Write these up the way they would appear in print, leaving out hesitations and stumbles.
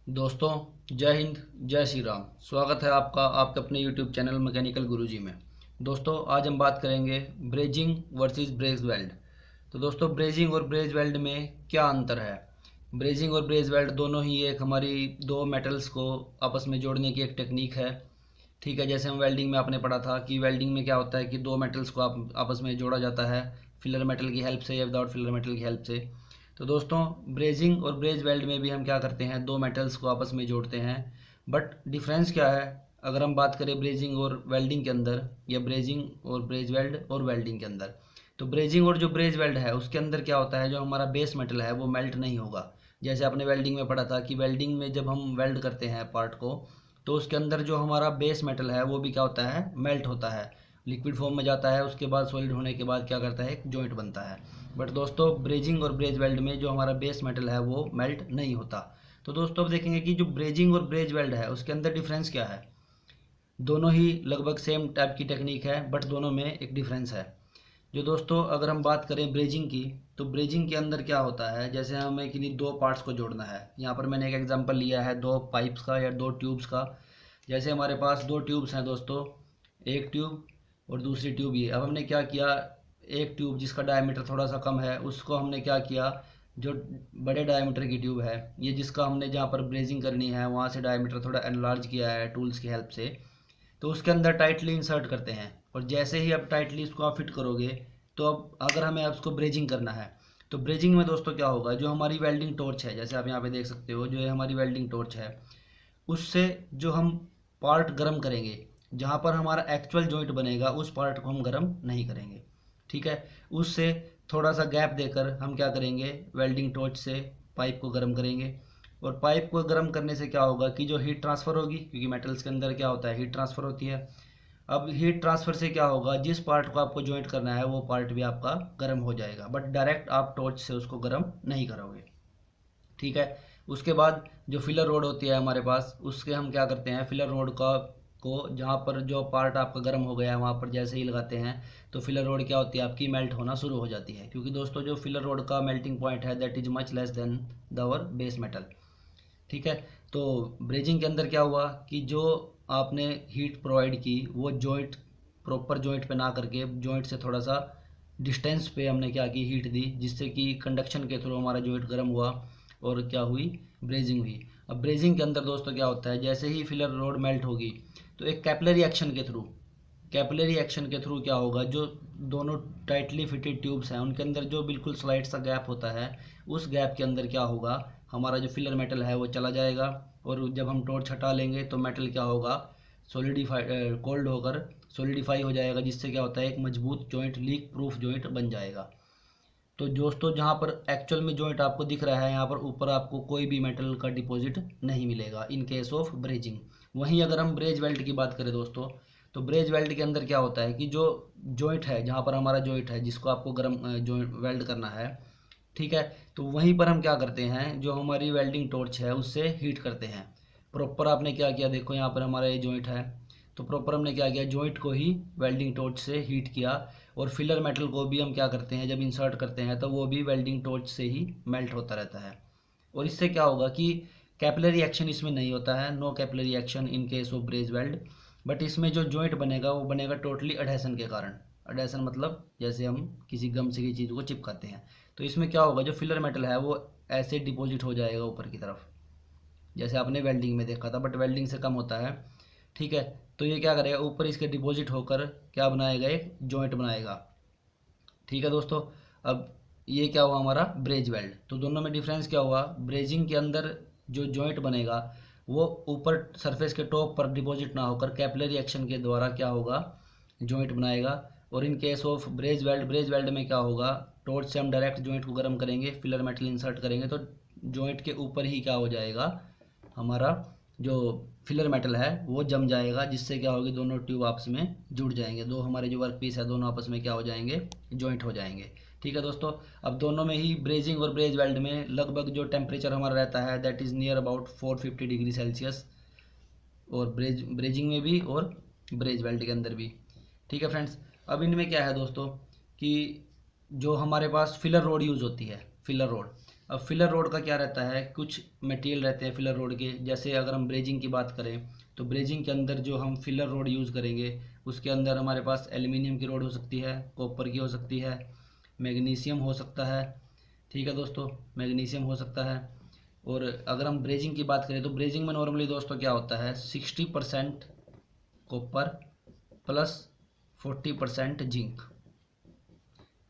दोस्तों, जय हिंद, जय श्री राम। स्वागत है आपका आपके अपने यूट्यूब चैनल मैकेनिकल गुरुजी में। दोस्तों, आज हम बात करेंगे ब्रेजिंग वर्सेस ब्रेज वेल्ड। तो दोस्तों, ब्रेजिंग और ब्रेज वेल्ड में क्या अंतर है? ब्रेजिंग और ब्रेज वेल्ड दोनों ही एक हमारी दो मेटल्स को आपस में जोड़ने की एक टेक्निक है। ठीक है, जैसे हम वेल्डिंग में आपने पढ़ा था कि वेल्डिंग में क्या होता है कि दो मेटल्स को आप आपस में जोड़ा जाता है फिलर मेटल की हेल्प से या विदाउट फिलर मेटल की हेल्प से। तो दोस्तों, ब्रेजिंग और ब्रेज वेल्ड में भी हम क्या करते हैं, दो मेटल्स को आपस में जोड़ते हैं। बट डिफरेंस क्या है अगर हम बात करें ब्रेजिंग और वेल्डिंग के अंदर, या ब्रेजिंग और ब्रेज वेल्ड और वेल्डिंग के अंदर? तो ब्रेजिंग और जो ब्रेज वेल्ड है उसके अंदर क्या होता है, जो हमारा बेस मेटल है वो मेल्ट नहीं होगा। जैसे आपने वेल्डिंग में पढ़ा था कि वेल्डिंग में जब हम वेल्ड करते हैं पार्ट को, तो उसके अंदर जो हमारा बेस मेटल है वो भी क्या होता है, मेल्ट होता है, लिक्विड फॉर्म में जाता है। उसके बाद सॉलिड होने के बाद क्या करता है, एक जॉइंट बनता है। बट दोस्तों, ब्रेजिंग और ब्रेज वेल्ड में जो हमारा बेस मेटल है वो मेल्ट नहीं होता। तो दोस्तों, अब देखेंगे कि जो ब्रेजिंग और ब्रेज वेल्ड है उसके अंदर डिफरेंस क्या है। दोनों ही लगभग सेम टाइप की टेक्निक है, बट दोनों में एक डिफरेंस है। जो दोस्तों, अगर हम बात करें ब्रेजिंग की, तो ब्रेजिंग के अंदर क्या होता है, जैसे हमें किन्हीं दो पार्ट्स को जोड़ना है। यहाँ पर मैंने एक एग्जांपल लिया है दो पाइप्स का या दो ट्यूब्स का। जैसे हमारे पास दो ट्यूब्स हैं दोस्तों, एक ट्यूब और दूसरी ट्यूब। ये अब हमने क्या किया, एक ट्यूब जिसका डायमीटर थोड़ा सा कम है उसको हमने क्या किया, जो बड़े डायमीटर की ट्यूब है, ये जिसका हमने जहाँ पर ब्रेजिंग करनी है वहाँ से डायमीटर थोड़ा एनलार्ज किया है टूल्स की हेल्प से, तो उसके अंदर टाइटली इंसर्ट करते हैं। और जैसे ही अब टाइटली इसको आप फिट करोगे, तो अब अगर हमें उसको ब्रेजिंग करना है, तो ब्रेजिंग में दोस्तों क्या होगा, जो हमारी वेल्डिंग टॉर्च है, जैसे आप यहाँ पे देख सकते हो, जो है हमारी वेल्डिंग टॉर्च है, उससे जो हम पार्ट गर्म करेंगे, जहाँ पर हमारा एक्चुअल जॉइंट बनेगा उस पार्ट को हम गर्म नहीं करेंगे। ठीक है, उससे थोड़ा सा गैप देकर हम क्या करेंगे, वेल्डिंग टॉर्च से पाइप को गर्म करेंगे। और पाइप को गर्म करने से क्या होगा कि जो हीट ट्रांसफ़र होगी, क्योंकि मेटल्स के अंदर क्या होता है, हीट ट्रांसफ़र होती है। अब हीट ट्रांसफ़र से क्या होगा, जिस पार्ट को आपको जॉइंट करना है वो पार्ट भी आपका गर्म हो जाएगा, बट डायरेक्ट आप टॉर्च से उसको गर्म नहीं करोगे। ठीक है, उसके बाद जो फिलर रोड होती है हमारे पास, उसके हम क्या करते हैं, फिलर रोड का को जहाँ पर जो पार्ट आपका गर्म हो गया है वहाँ पर जैसे ही लगाते हैं, तो फिलर रोड क्या होती है, आपकी मेल्ट होना शुरू हो जाती है। क्योंकि दोस्तों, जो फिलर रोड का मेल्टिंग पॉइंट है that is much less than दवर बेस मेटल। ठीक है, तो ब्रेजिंग के अंदर क्या हुआ कि जो आपने हीट प्रोवाइड की वो जॉइंट, प्रॉपर जॉइंट पे ना करके जॉइंट से थोड़ा सा डिस्टेंस पे हमने क्या की, हीट दी, जिससे कि कंडक्शन के थ्रू हमारा जॉइंट गर्म हुआ और क्या हुई, ब्रेजिंग हुई। अब ब्रेजिंग के अंदर दोस्तों क्या होता है, जैसे ही फिलर रोड मेल्ट होगी, तो एक कैपिलरी एक्शन के थ्रू, कैपिलरी एक्शन के थ्रू क्या होगा, जो दोनों टाइटली फिटेड ट्यूब्स हैं उनके अंदर जो बिल्कुल स्लाइट सा गैप होता है, उस गैप के अंदर क्या होगा, हमारा जो फिलर मेटल है वो चला जाएगा। और जब हम टॉर्च हटा लेंगे तो मेटल क्या होगा, सॉलिडिफाई, कोल्ड होकर सॉलिडिफाई हो जाएगा, जिससे क्या होता है, एक मजबूत जॉइंट, लीक प्रूफ जॉइंट बन जाएगा। तो दोस्तों, जहाँ पर एक्चुअल में जॉइंट आपको दिख रहा है, यहाँ पर ऊपर आपको कोई भी मेटल का डिपॉजिट नहीं मिलेगा इन केस ऑफ ब्रेजिंग। वहीं अगर हम ब्रेज वेल्ड की बात करें दोस्तों, तो ब्रेज वेल्ड के अंदर क्या होता है कि जो जॉइंट है, जहाँ पर हमारा जॉइंट है जिसको आपको गर्म जॉइंट वेल्ड करना है, ठीक है, तो वहीं पर हम क्या करते हैं, जो हमारी वेल्डिंग टॉर्च है उससे हीट करते हैं। प्रॉपर आपने क्या किया, देखो यहाँ पर हमारा ये जॉइंट है, तो प्रॉपर हमने क्या किया, जॉइंट को ही वेल्डिंग टॉर्च से हीट किया। और फिलर मेटल को भी हम क्या करते हैं, जब इंसर्ट करते हैं तो वो भी वेल्डिंग टॉर्च से ही मेल्ट होता रहता है। और इससे क्या होगा कि कैपिलरी एक्शन इसमें नहीं होता है, no capillary action in case of braze weld. But इसमें जो जॉइंट बनेगा वो बनेगा टोटली अडहेसन के कारण। अडहेसन मतलब जैसे हम किसी गम से किसी चीज़ को चिपकाते हैं, तो इसमें क्या होगा, जो फिलर मेटल है वो ऐसे डिपॉजिट हो जाएगा ऊपर की तरफ, जैसे आपने वेल्डिंग में देखा था, बट वेल्डिंग से कम होता है। ठीक है, तो ये क्या करेगा, ऊपर इसके डिपॉजिट होकर क्या बनाएगा, एक जॉइंट बनाएगा। ठीक है दोस्तों, अब ये क्या हुआ हमारा ब्रेज वेल्ड। तो दोनों में डिफरेंस क्या हुआ, ब्रेजिंग के अंदर जो जॉइंट बनेगा वो ऊपर सरफेस के टॉप पर डिपॉजिट ना होकर कैपिलरी एक्शन के द्वारा क्या होगा, जॉइंट बनाएगा। और in case of braze weld, braze weld में क्या होगा, टॉर्च से हम डायरेक्ट जॉइंट को गर्म करेंगे, फिलर मेटल इंसर्ट करेंगे, तो जॉइंट के ऊपर ही क्या हो जाएगा, हमारा जो फिलर मेटल है वो जम जाएगा, जिससे क्या होगी, दोनों ट्यूब आपस में जुड़ जाएंगे, दो हमारे जो वर्क पीस है दोनों आपस में क्या हो जाएंगे, जॉइंट हो जाएंगे। ठीक है दोस्तों, अब दोनों में ही ब्रेजिंग और ब्रेज वेल्ड में लगभग जो टेम्परेचर हमारा रहता है that is near about 450 degree Celsius, और ब्रेजिंग में भी और ब्रेज वेल्ड के अंदर भी। ठीक है फ्रेंड्स, अब इनमें क्या है दोस्तों कि जो हमारे पास फिलर रोड यूज़ होती है, फिलर रोड, अब फिलर रोड का क्या रहता है, कुछ मटेरियल रहते हैं फिलर रोड के, जैसे अगर हम ब्रेजिंग की बात करें तो ब्रेजिंग के अंदर जो हम फिलर रोड यूज़ करेंगे उसके अंदर हमारे पास एल्यूमिनियम की रोड हो सकती है, कॉपर की हो सकती है, मैग्नीशियम हो सकता है। ठीक है दोस्तों, मैग्नीशियम हो सकता है। और अगर हम ब्रेजिंग की बात करें तो ब्रेजिंग में नॉर्मली दोस्तों क्या होता है, 60% कॉपर प्लस 40% जिंक,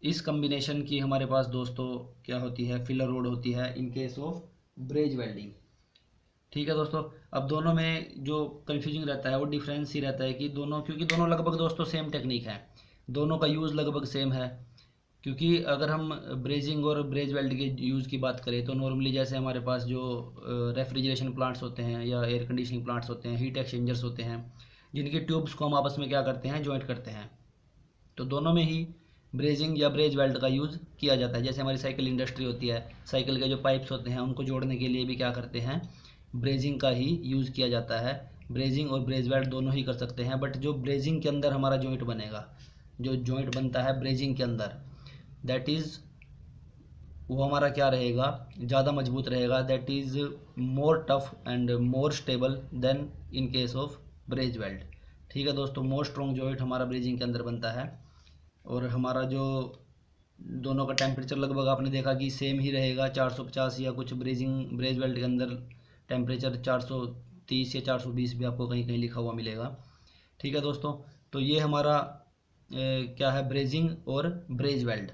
इस कम्बिनेशन की हमारे पास दोस्तों क्या होती है, फिलर रोड होती है इन केस ऑफ ब्रेज वेल्डिंग। ठीक है दोस्तों, अब दोनों में जो कन्फ्यूजिंग रहता है वो डिफरेंस ही रहता है कि दोनों, क्योंकि दोनों लगभग दोस्तों सेम टेक्निक है, दोनों का यूज़ लगभग सेम है। क्योंकि अगर हम ब्रेजिंग और ब्रेज वेल्ड के यूज़ की बात करें तो नॉर्मली जैसे हमारे पास जो रेफ्रिजरेशन प्लांट्स होते हैं या एयर कंडीशनिंग प्लांट्स होते हैं, हीट एक्सचेंजर्स होते हैं, जिनकी ट्यूब्स को हम आपस में क्या करते हैं, जॉइंट करते हैं, तो दोनों में ही ब्रेजिंग या ब्रेज वेल्ड का यूज़ किया जाता है। जैसे हमारी साइकिल इंडस्ट्री होती है, साइकिल के जो पाइप्स होते हैं उनको जोड़ने के लिए भी क्या करते हैं, ब्रेजिंग का ही यूज़ किया जाता है। ब्रेजिंग और ब्रेज वेल्ड दोनों ही कर सकते हैं, बट जो ब्रेजिंग के अंदर हमारा जॉइंट बनेगा, जो जॉइंट बनता है ब्रेजिंग के अंदर, दैट इज़ वो हमारा क्या रहेगा, ज़्यादा मजबूत रहेगा, that is more tough and more stable than in case of braze weld. ठीक है दोस्तों, मोर स्ट्रॉन्ग जॉइंट हमारा ब्रेजिंग के अंदर बनता है। और हमारा जो दोनों का टेम्परेचर लगभग आपने देखा कि सेम ही रहेगा, 450 या कुछ ब्रेज वेल्ड के अंदर टेम्परेचर 430 या 420 भी आपको कहीं कहीं लिखा हुआ मिलेगा। ठीक है दोस्तों, तो ये हमारा क्या है, ब्रेजिंग और ब्रेज वेल्ड।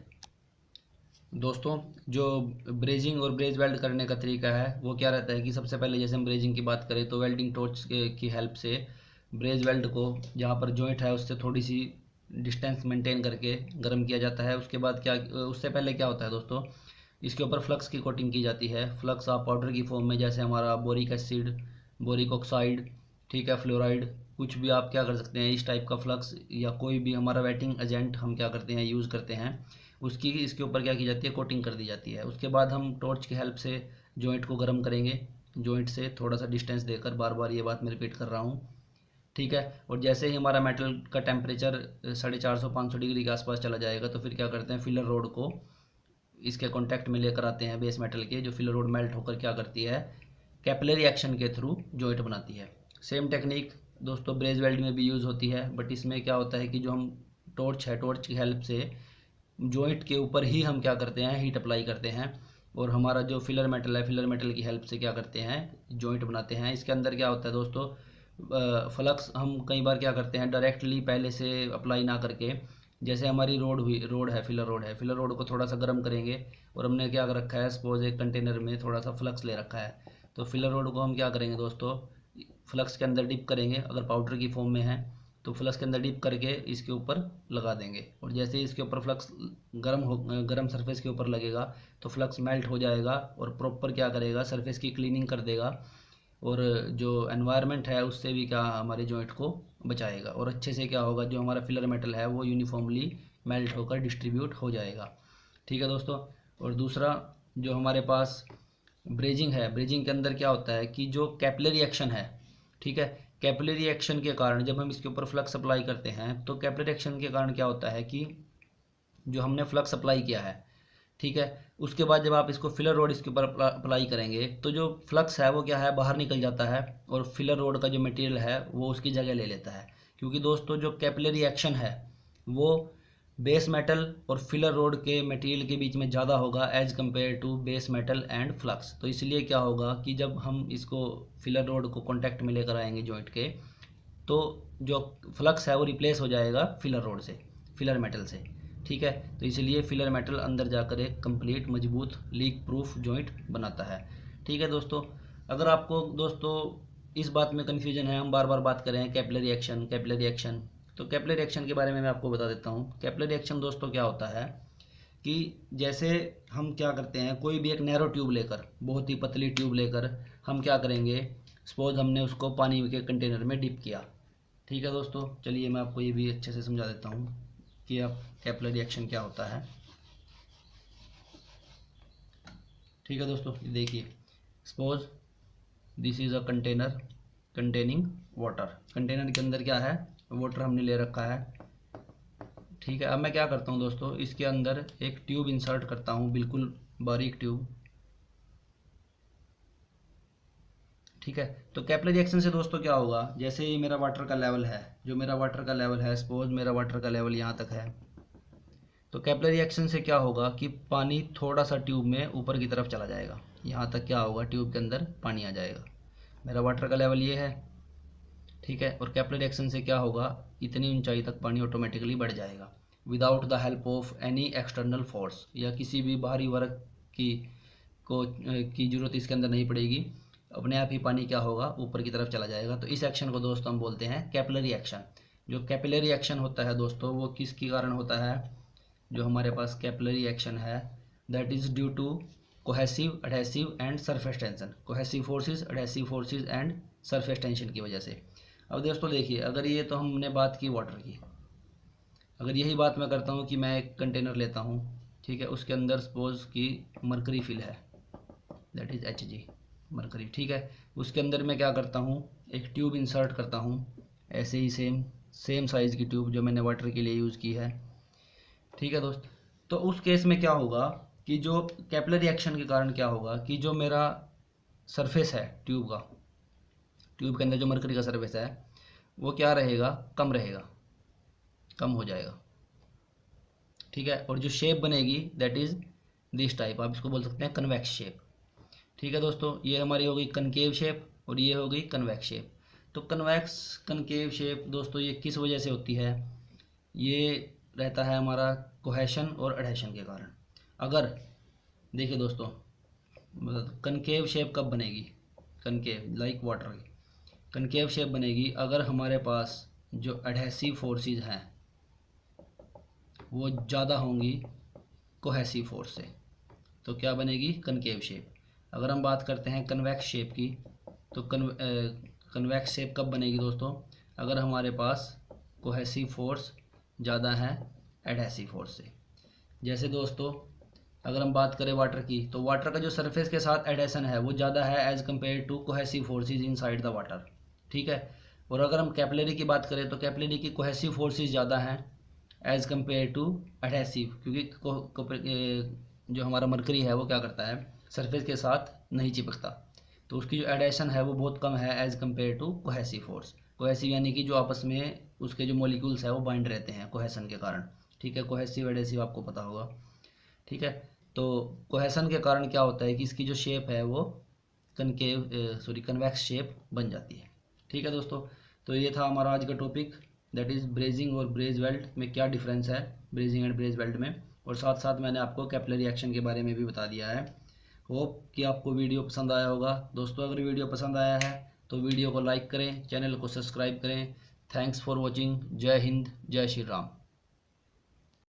दोस्तों जो ब्रेजिंग और ब्रेज वेल्ड करने का तरीका है वो क्या रहता है कि सबसे पहले जैसे हम ब्रेजिंग की बात करें तो वेल्डिंग टॉर्च की हेल्प से ब्रेज वेल्ड को जहाँ पर जॉइंट है उससे थोड़ी सी डिस्टेंस मेंटेन करके गर्म किया जाता है। उसके बाद क्या, उससे पहले क्या होता है दोस्तों, इसके ऊपर फ्लक्स की कोटिंग की जाती है। फ्लक्स आप पाउडर की फॉर्म में, जैसे हमारा बोरिक एसिड, बोरिक ऑक्साइड, ठीक है, फ्लोराइड, कुछ भी आप क्या कर सकते हैं, इस टाइप का फ्लक्स या कोई भी हमारा वेटिंग एजेंट हम क्या करते हैं, यूज़ करते हैं, उसकी इसके ऊपर क्या की जाती है, कोटिंग कर दी जाती है। उसके बाद हम टॉर्च की हेल्प से जॉइंट को गर्म करेंगे, जॉइंट से थोड़ा सा डिस्टेंस देकर, बार बार ये बात मैं रिपीट कर रहा हूँ। ठीक है, और जैसे ही हमारा मेटल का टेम्परेचर 450-500 डिग्री के आसपास चला जाएगा तो फिर क्या करते हैं, फिलर रोड को इसके कांटेक्ट में लेकर आते हैं बेस मेटल के, जो फिलर रोड मेल्ट होकर क्या करती है, कैपिलरी एक्शन के थ्रू जॉइंट बनाती है। सेम टेक्निक दोस्तों ब्रेज वेल्ड में भी यूज़ होती है, बट इसमें क्या होता है कि जो हम टॉर्च है, टॉर्च की हेल्प से जॉइंट के ऊपर ही हम क्या करते हैं, हीट अप्लाई करते हैं, और हमारा जो फिलर मेटल है, फिलर मेटल की हेल्प से क्या करते हैं, जॉइंट बनाते हैं। इसके अंदर क्या होता है दोस्तों, फ्लक्स हम कई बार क्या करते हैं, डायरेक्टली पहले से अप्लाई ना करके, जैसे हमारी रोड है, फिलर रोड है, फिलर रोड को थोड़ा सा गर्म करेंगे और हमने क्या कर रखा है, सपोज एक कंटेनर में थोड़ा सा फ्लक्स ले रखा है, तो फिलर रोड को हम क्या करेंगे दोस्तों, फ्लक्स के अंदर डिप करेंगे, अगर पाउडर की फॉर्म में है तो फ्लक्स के अंदर डिप करके इसके ऊपर लगा देंगे, और जैसे ही इसके ऊपर फ्लक्स गर्म सरफेस के ऊपर लगेगा तो फ्लक्स मेल्ट हो जाएगा और प्रॉपर क्या करेगा, सरफेस की क्लीनिंग कर देगा, और जो एनवायरनमेंट है उससे भी क्या हमारे जॉइंट को बचाएगा, और अच्छे से क्या होगा, जो हमारा फिलर मेटल है वो यूनिफॉर्मली मेल्ट होकर डिस्ट्रीब्यूट हो जाएगा। ठीक है दोस्तों, और दूसरा जो हमारे पास ब्रेजिंग है, ब्रेजिंग के अंदर क्या होता है कि जो कैपिलरी एक्शन है, ठीक है, कैपिलरी एक्शन के कारण जब हम इसके ऊपर फ्लक्स अप्लाई करते हैं तो कैपिलरी एक्शन के कारण क्या होता है कि जो हमने फ्लक्स अप्लाई किया है, ठीक है, उसके बाद जब आप इसको फिलर रोड इसके ऊपर अप्लाई करेंगे तो जो फ्लक्स है वो क्या है, बाहर निकल जाता है, और फिलर रोड का जो मटेरियल है वो उसकी जगह ले लेता है। क्योंकि दोस्तों जो कैपिलरी एक्शन है वो बेस मेटल और फिलर रोड के मटेरियल के बीच में ज़्यादा होगा as compared to base metal and flux. तो इसलिए क्या होगा कि जब हम इसको फिलर रोड को कॉन्टैक्ट में लेकर आएंगे जॉइंट के, तो जो फ्लक्स है वो रिप्लेस हो जाएगा फिलर रोड से, फिलर मेटल से। ठीक है, तो इसलिए फिलर मेटल अंदर जाकर एक कंप्लीट मजबूत लीक प्रूफ जॉइंट बनाता है। ठीक है दोस्तों, अगर आपको दोस्तों इस बात में कन्फ्यूजन है, हम बार बार बात करें कैपिलरी एक्शन, कैपिलरी एक्शन, तो कैपिलरी एक्शन के बारे में मैं आपको बता देता हूँ। कैपिलरी एक्शन दोस्तों क्या होता है कि जैसे हम क्या करते हैं, कोई भी एक नैरो ट्यूब लेकर, बहुत ही पतली ट्यूब लेकर हम क्या करेंगे, सपोज हमने उसको पानी के कंटेनर में डिप किया। ठीक है दोस्तों, चलिए मैं आपको ये भी अच्छे से समझा देता हूँ कि आप कैपिलरी एक्शन क्या होता है। ठीक है दोस्तों, देखिए, suppose this is a container containing water, container के अंदर क्या है, वाटर हमने ले रखा है। ठीक है, अब मैं क्या करता हूँ दोस्तों, इसके अंदर एक ट्यूब इंसर्ट करता हूँ, बिल्कुल बारीक ट्यूब, ठीक है। तो कैपिलरी एक्शन से दोस्तों क्या होगा, जैसे ये मेरा वाटर का लेवल है, जो मेरा वाटर का लेवल है, सपोज मेरा वाटर का लेवल यहाँ तक है, तो कैपिलरी एक्शन से क्या होगा कि पानी थोड़ा सा ट्यूब में ऊपर की तरफ चला जाएगा, यहाँ तक क्या होगा, ट्यूब के अंदर पानी आ जाएगा। मेरा वाटर का लेवल ये है, ठीक है। और कैपिलरी एक्शन से क्या होगा, इतनी ऊंचाई तक पानी ऑटोमेटिकली बढ़ जाएगा without the help of any external force, या किसी भी बाहरी वर्क की जरूरत इसके अंदर नहीं पड़ेगी, अपने आप ही पानी क्या होगा, ऊपर की तरफ चला जाएगा। तो इस एक्शन को दोस्तों हम बोलते हैं कैपिलरी एक्शन। जो कैपिलरी एक्शन होता है दोस्तों, वो किसके कारण होता है, जो हमारे पास कैपिलरी एक्शन है, that is due to cohesive, adhesive and surface tension, cohesive forces, adhesive forces and surface tension की वजह से। अब दोस्तों देखिए, अगर ये तो हमने बात की वाटर की, अगर यही बात मैं करता हूँ कि मैं एक कंटेनर लेता हूँ, ठीक है, उसके अंदर सपोज कि मरकरी फिल है, दैट इज़ Hg, मरकरी, ठीक है। उसके अंदर मैं क्या करता हूँ, एक ट्यूब इंसर्ट करता हूँ, ऐसे ही सेम साइज़ की ट्यूब जो मैंने वाटर के लिए यूज़ की है, ठीक है दोस्त। तो उस केस में क्या होगा कि जो कैपिलरी एक्शन के कारण क्या होगा कि जो मेरा सरफेस है ट्यूब का, ट्यूब के अंदर जो मरकरी का सरफेस है वो क्या रहेगा, कम रहेगा, कम हो जाएगा, ठीक है। और जो शेप बनेगी दैट इज़ दिस टाइप, आप इसको बोल सकते हैं कन्वेक्स शेप, ठीक है दोस्तों। ये हमारी हो गई कनकेव शेप और ये हो गई कन्वेक्स शेप। तो कन्वेक्स कनकेव शेप दोस्तों ये किस वजह से होती है, ये रहता है हमारा कोहेशन और एडहेशन के कारण। अगर देखिए दोस्तों, कनकेव शेप कब बनेगी, कनकेव लाइक वाटर की कनकेव शेप बनेगी अगर हमारे पास जो एडहेसिव फोर्सेस हैं वो ज़्यादा होंगी कोहेसिव फोर्स से, तो क्या बनेगी, कनकेव शेप। अगर हम बात करते हैं कन्वेक्स शेप की, तो कन्वेक्स शेप कब बनेगी दोस्तों, अगर हमारे पास कोहेसिव फोर्स ज़्यादा है एडहेसिव फोर्स से। जैसे दोस्तों अगर हम बात करें वाटर की, तो वाटर का जो सरफेस के साथ एडहेशन है वो ज़्यादा है as compared to cohesive forces inside the water, ठीक है। और अगर हम कैपिलरी की बात करें तो कैपिलरी की कोहेसिव फोर्सेस ज़्यादा हैं एज़ कम्पेयर टू एडहेसिव, क्योंकि जो हमारा मरकरी है वो क्या करता है, सरफेस के साथ नहीं चिपकता, तो उसकी जो एडहेशन है वो बहुत कम है as compared to cohesive force. Cohesive यानी कि जो आपस में उसके जो मॉलिक्यूल्स है वो बाइंड रहते हैं कोहेशन के कारण, ठीक है। कोहेसिव एडहेसिव आपको पता होगा, ठीक है। तो कोहेशन के कारण क्या होता है कि इसकी जो शेप है वो कन्वेक्स शेप बन जाती है, ठीक है दोस्तों। तो ये था हमारा आज का टॉपिक, दैट इज़ ब्रेजिंग और ब्रेज वेल्ड में क्या डिफरेंस है, ब्रेजिंग एंड ब्रेज वेल्ड में, और साथ साथ मैंने आपको कैपिलरी एक्शन के बारे में भी बता दिया है। होप कि आपको वीडियो पसंद आया होगा दोस्तों। अगर वीडियो पसंद आया है तो वीडियो को लाइक करें, चैनल को सब्सक्राइब करें। Thanks for watching. जय हिंद, जय श्री राम।